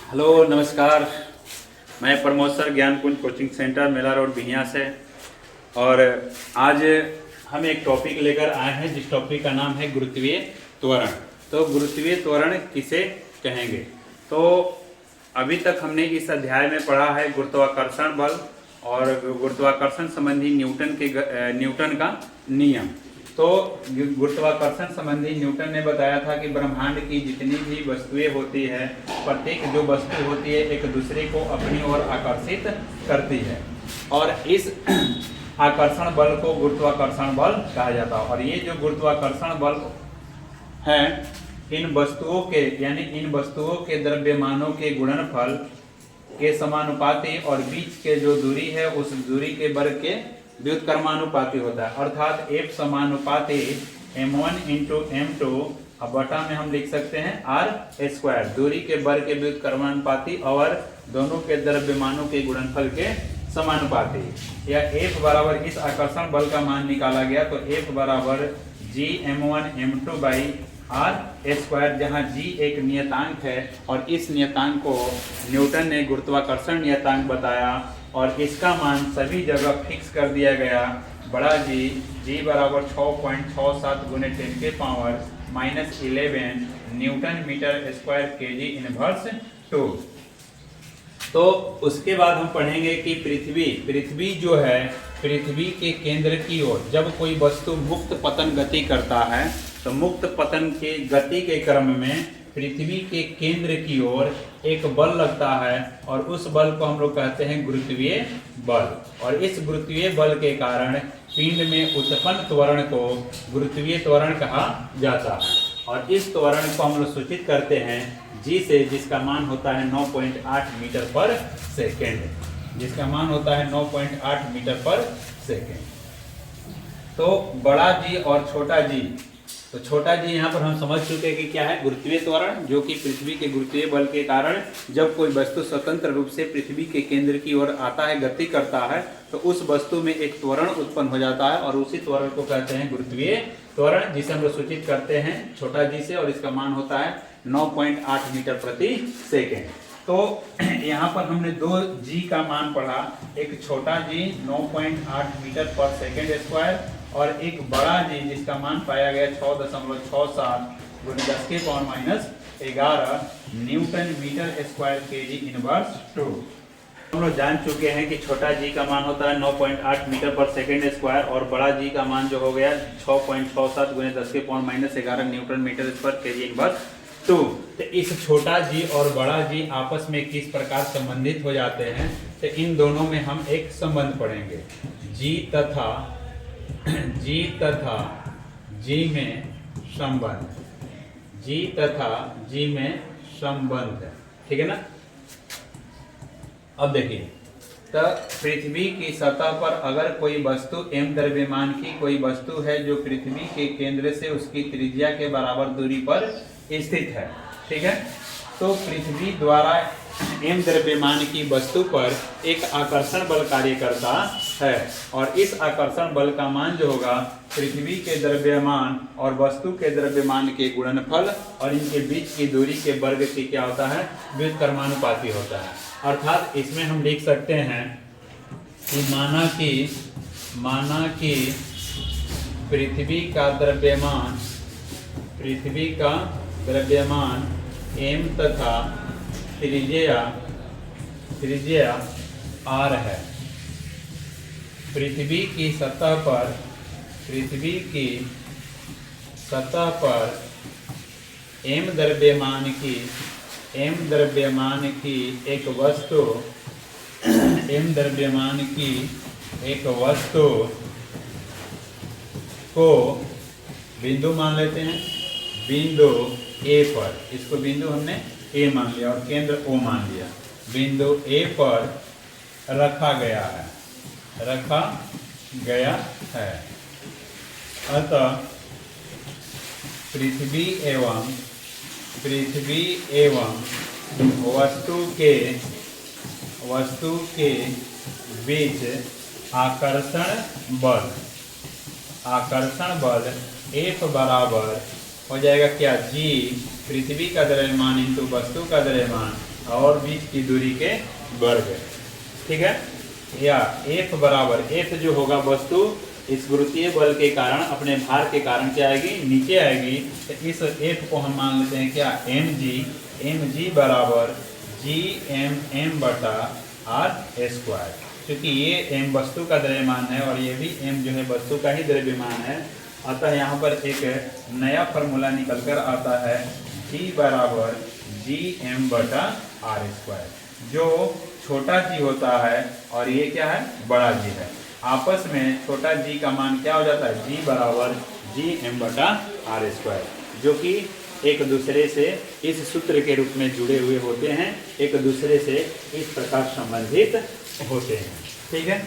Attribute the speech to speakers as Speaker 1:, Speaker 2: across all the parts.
Speaker 1: Hello नमस्कार। मैं Pramod sir Gyankunj coaching centre मेला road Bihiya से। और आज हम एक टॉपिक लेकर आए हैं जिस टॉपिक का नाम है गुरुत्वीय त्वरण। तो गुरुत्वीय त्वरण किसे कहेंगे? तो अभी तक हमने इस अध्याय में पढ़ा है गुरुत्वाकर्षण बल और गुरुत्वाकर्षण संबंधी न्यूटन का नियम। तो गुरुत्वाकर्षण संबंधी न्यूटन ने बताया था कि ब्रह्मांड की जितनी भी वस्तुएं होती है, प्रत्येक जो वस्तु होती है एक दूसरे को अपनी ओर आकर्षित करती है और इस आकर्षण बल को गुरुत्वाकर्षण बल कहा जाता है। और ये जो गुरुत्वाकर्षण बल है इन वस्तुओं के द्रव्यमानों के गुणनफल के समानुपाती और बीच के जो दूरी है उस दूरी के वर्ग के व्युत्क्रमानुपाती होता है। अर्थात F समानुपाती m1 इंटू m2 अब बटा में हम लिख सकते हैं r², दूरी के वर्ग के व्युत्क्रमानुपाती और दोनों के द्रव्यमानों के गुणनफल के समानुपाती। या F बराबर इस आकर्षण बल का मान निकाला गया तो F बराबर Gm1 m2 बाई r², जहाँ G एक नियतांक है और इस नियतांक को न्यूटन ने गुरुत्वाकर्षण नियतांक बताया और इसका मान सभी जगह फिक्स कर दिया गया। बड़ा G बराबर 6.67 गुने 10 के power -11 newton metre square KG inverse 2। तो उसके बाद हम पढ़ेंगे कि पृथ्वी जो है, पृथ्वी के केंद्र की ओर जब कोई वस्तु मुक्त पतन गति करता है तो मुक्त पतन के गति के क्रम में पृथ्वी के केंद्र की ओर एक बल लगता है और उस बल को हम लोग कहते हैं गुरुत्वीय बल। और इस गुरुत्वीय बल के कारण पिंड में उत्पन्न त्वरण को गुरुत्वीय त्वरण कहा जाता है। और इस त्वरण को हम लोग सूचित करते हैं G से, जिसका मान होता है 9.8 मीटर पर सेकेंड, जिसका मान होता है 9.8 मीटर पर सेकेंड। तो बड़ा G और छोटा G, तो छोटा जी यहाँ पर हम समझ चुके हैं कि क्या है गुरुत्वीय त्वरण, जो कि पृथ्वी के गुरुत्वीय बल के कारण जब कोई वस्तु स्वतंत्र रूप से पृथ्वी के केंद्र की ओर आता है, गति करता है, तो उस वस्तु में एक त्वरण उत्पन्न हो जाता है और उसी त्वरण को कहते हैं गुरुत्वीय त्वरण, जिसे हम लोग सूचित करते हैं छोटा जी से और इसका मान होता है 9.8 मीटर प्रति सेकेंड। तो यहाँ पर हमने दो जी का मान पढ़ा, एक छोटा जी 9.8 मीटर पर सेकेंड स्क्वायर और एक बड़ा जी जिसका मान पाया गया 6.67 गुणे 10 के power -11 newton metre square KG inverse 2। हम लोग जान चुके हैं कि छोटा जी का मान होता है 9.8 मीटर पर सेकेंड स्क्वायर और बड़ा जी का मान जो हो गया 6.67 गुणे 10 के power -11 newton metre square KG inverse 2। तो इस छोटा जी और बड़ा जी आपस में किस प्रकार संबंधित हो जाते हैं, तो इन दोनों में हम एक संबंध पढ़ेंगे। जी तथा जी में संबंध, जी तथा जी में संबंध, ठीक है ना। अब देखिए, तो पृथ्वी की सतह पर अगर कोई वस्तु m द्रव्यमान की कोई वस्तु है जो पृथ्वी के केंद्र से उसकी त्रिज्या के बराबर दूरी पर स्थित है, ठीक है, तो पृथ्वी द्वारा m द्रव्यमान की वस्तु पर एक आकर्षण बल कार्य करता है और इस आकर्षण बल का मान जो होगा पृथ्वी के द्रव्यमान और वस्तु के द्रव्यमान के गुणनफल और इनके बीच की दूरी के वर्ग की क्या होता है, व्युत्क्रमानुपाती होता है। अर्थात इसमें हम लिख सकते हैं कि माना कि पृथ्वी का द्रव्यमान m तथा त्रिज्या r है। पृथ्वी की सतह पर m द्रव्यमान की एक वस्तु को बिंदु मान लेते हैं, बिंदु A पर, इसको बिंदु हमने A मान लिया और केंद्र O मान लिया, बिंदु A पर रखा गया है। अतः पृथ्वी एवं वस्तु के बीच आकर्षण बल F बराबर हो जाएगा क्या, G पृथ्वी का द्रव्यमान इंटू वस्तु का द्रव्यमान और बीच की दूरी के वर्ग, ठीक है। या F बराबर, F जो होगा वस्तु इस गुरुत्वीय बल के कारण अपने भार के कारण क्या आएगी, नीचे आएगी। तो इस F को हम मान लेते हैं क्या, mg बराबर gmm बटा r स्क्वायर। क्योंकि ये m वस्तु का द्रव्यमान है और ये भी m जो है वस्तु का ही द्रव्यमान है, अतः यहाँ पर एक नया फॉर्मूला निकल कर आता है g बराबर gm बटा r स्क्वायर, जो छोटा g होता है और ये क्या है, बड़ा g है। आपस में छोटा g का मान क्या हो जाता है, g बराबर gm बटा r स्क्वायर, जो कि एक दूसरे से इस सूत्र के रूप में जुड़े हुए होते हैं, एक दूसरे से इस प्रकार संबंधित होते हैं, ठीक है।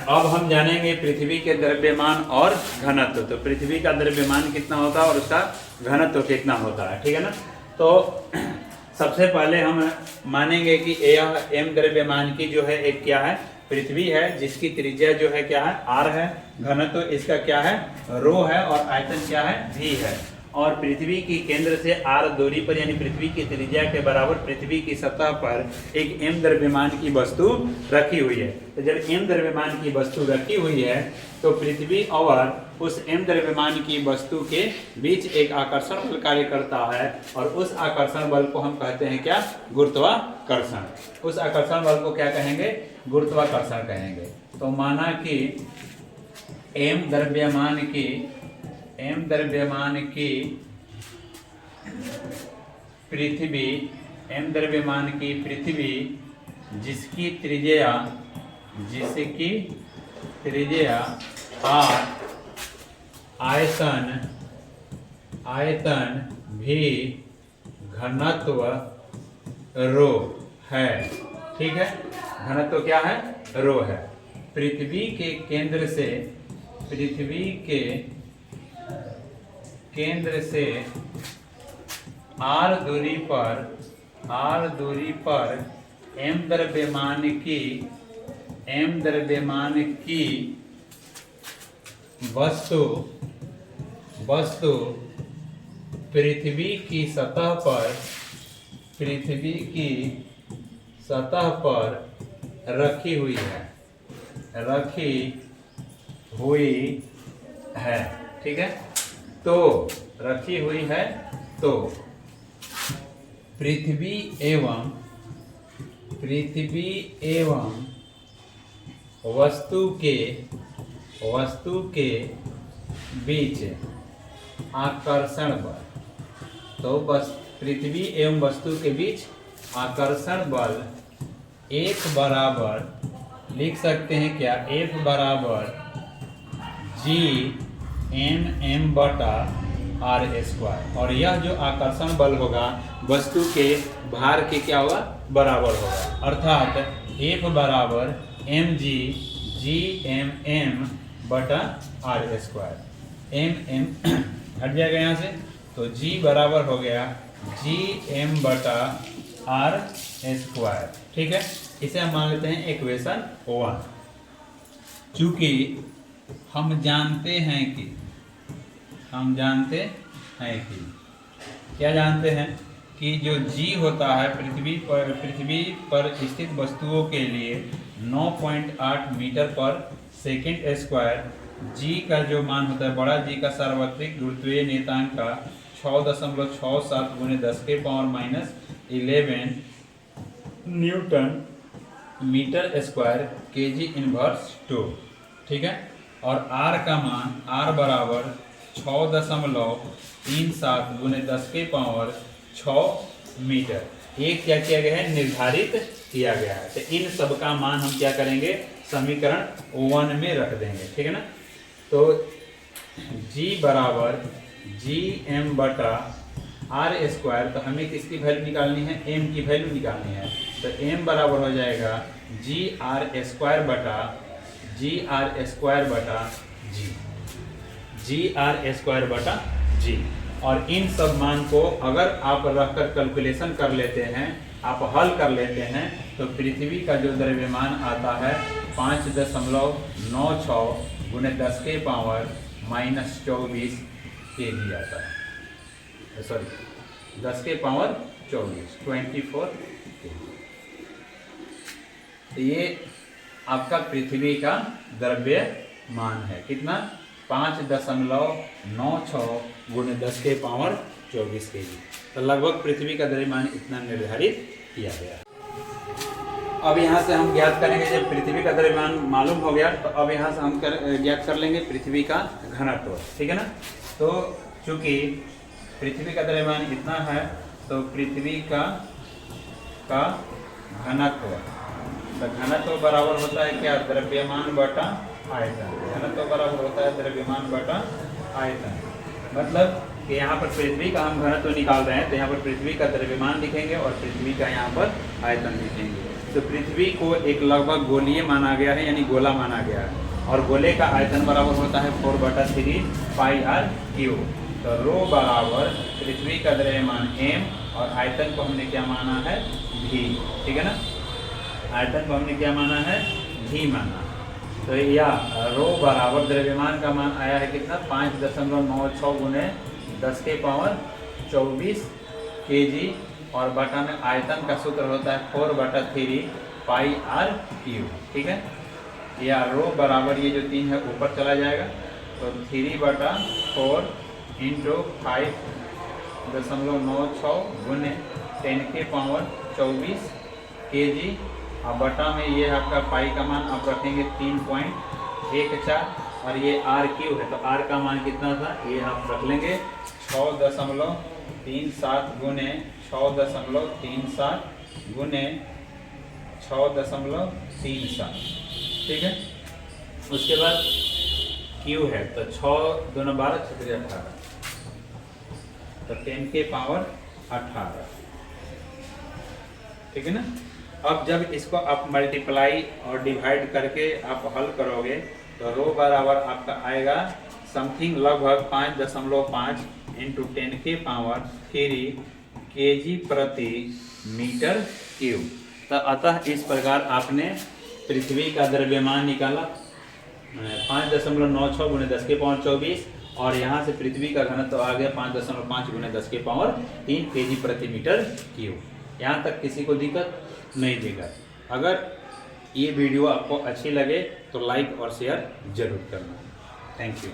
Speaker 1: अब हम जानेंगे पृथ्वी के द्रव्यमान और घनत्व। तो पृथ्वी का द्रव्यमान कितना होता है और उसका घनत्व कितना होता है, ठीक है ना। तो सबसे पहले हम मानेंगे कि यह m द्रव्यमान की जो है एक क्या है, पृथ्वी है, जिसकी त्रिज्या जो है क्या है, r है, घनत्व इसका क्या है, रो है, और आयतन क्या है, v है। और पृथ्वी की केंद्र से r दूरी पर यानी पृथ्वी की त्रिज्या के बराबर पृथ्वी की सतह पर एक m द्रव्यमान की वस्तु रखी हुई है। तो जब m द्रव्यमान की वस्तु रखी हुई है तो पृथ्वी और उस m द्रव्यमान की वस्तु के बीच एक आकर्षण बल कार्य करता है, और उस आकर्षण बल को हम कहते हैं क्या, गुरुत्वाकर्षण। उस आकर्षण बल को क्या कहेंगे, गुरुत्वाकर्षण कहेंगे। तो माना कि m द्रव्यमान की पृथ्वी जिसकी त्रिज्या r, आयतन भी, घनत्व रो है, ठीक है। घनत्व क्या है, रो है। पृथ्वी के केंद्र से r दूरी पर m द्रव्यमान की वस्तु पृथ्वी की सतह पर रखी हुई है, ठीक है। तो रखी हुई है, तो पृथ्वी एवं वस्तु के बीच आकर्षण बल। तो बस पृथ्वी एवं वस्तु के बीच आकर्षण बल एक बराबर लिख सकते हैं क्या, F बराबर gmm बटा r स्क्वायर। और यह जो आकर्षण बल होगा वस्तु के भार के क्या होगा, बराबर होगा, अर्थात F बराबर mg/gmm बटा r स्क्वायर। m हट जाएगा यहाँ से, तो g बराबर हो गया gm बटा r स्क्वायर, ठीक है। इसे हम मान लेते हैं इक्वेशन 1। चूंकि हम जानते हैं कि क्या जानते हैं कि जो g होता है पृथ्वी पर स्थित वस्तुओं के लिए 9.8 मीटर पर सेकेंड स्क्वायर, g का जो मान होता है, बड़ा g का सार्वत्रिक गुरुत्वीय नियतांक का 6.67 गुने 10 के power -11 newton metre square kg inverse 2, ठीक है। और r का मान, r बराबर 6.37 गुने 10 के पावर 6 मीटर एक क्या किया गया है, निर्धारित किया गया है। तो इन सब का मान हम क्या करेंगे, समीकरण 1 में रख देंगे, ठीक है ना। तो g बराबर gm बटा r स्क्वायर, तो हमें किसकी वैल्यू निकालनी है, m की वैल्यू निकालनी है। तो m बराबर हो जाएगा gr स्क्वायर बटा g। और इन सब मान को अगर आप रखकर कैलकुलेशन कर लेते हैं, आप हल कर लेते हैं, तो पृथ्वी का जो द्रव्यमान आता है 5.96 गुने 10 के पावर -24 kg आता है, सॉरी 10 के पावर 24 24 तो ये आपका पृथ्वी का द्रव्यमान है। कितना? 5.96 गुणे 10 के पावर 24 kg। तो लगभग पृथ्वी का द्रव्यमान इतना निर्धारित किया गया। अब यहाँ से हम ज्ञात करेंगे, जब पृथ्वी का द्रव्यमान मालूम हो गया तो अब यहाँ से हम ज्ञात कर लेंगे पृथ्वी का घनत्व। ठीक है ना। तो चूंकि पृथ्वी का द्रव्यमान इतना है तो पृथ्वी का घनत्व, तो घनत्व बराबर होता है क्या? द्रव्यमान बटा आयतन। घनत्व बराबर होता है द्रव्यमान बटा आयतन। मतलब कि यहाँ पर पृथ्वी का हम घनत्व निकाल रहे हैं तो यहाँ पर पृथ्वी का द्रव्यमान लिखेंगे और पृथ्वी का यहाँ पर आयतन लिखेंगे। तो पृथ्वी को एक लगभग गोलीय माना गया है, यानी गोला माना गया है, और गोले का आयतन बराबर होता है 4/3 πr³। तो रो बराबर पृथ्वी का द्रव्यमान m और आयतन को हमने क्या माना है? v। ठीक है ना। आयतन को हमने क्या माना है? v माना। तो या रो बराबर द्रव्यमान का मान आया है कितना? 5.96 गुणे 10 के पावर 24 kg और बटा में आयतन का सूत्र होता है 4/3 πr³। ठीक है। या रो बराबर ये जो 3 है ऊपर चला जाएगा तो 3/4 इंटू 5.96 गुने 10 के पावर 24 kg और बटा में ये आपका पाई का मान आप रखेंगे 3.14 और ये r³ है तो r का मान कितना था ये आप रख लेंगे 6.37 गुने 6.37 गुने 6.37। ठीक है। उसके बाद Q है तो 6 2 12 6 18 तो 10 के पावर 18। ठीक है ना। अब जब इसको आप मल्टीप्लाई और डिवाइड करके आप हल करोगे तो रो बराबर आपका आएगा समथिंग लगभग 5.5 इंटू 10 के पावर 3 kg प्रति मीटर क्यूब। तो अतः इस प्रकार आपने पृथ्वी का द्रव्यमान निकाला 5.96 गुणे 10 के पावर 24 और यहाँ से पृथ्वी का घनत्व आ गया 5.5 गुणे 10 के पावर 3 kg प्रति मीटर क्यूब। यहाँ तक किसी को दिक्कत नहीं देगा। अगर ये वीडियो आपको अच्छी लगे तो लाइक और शेयर जरूर करना। Thank you.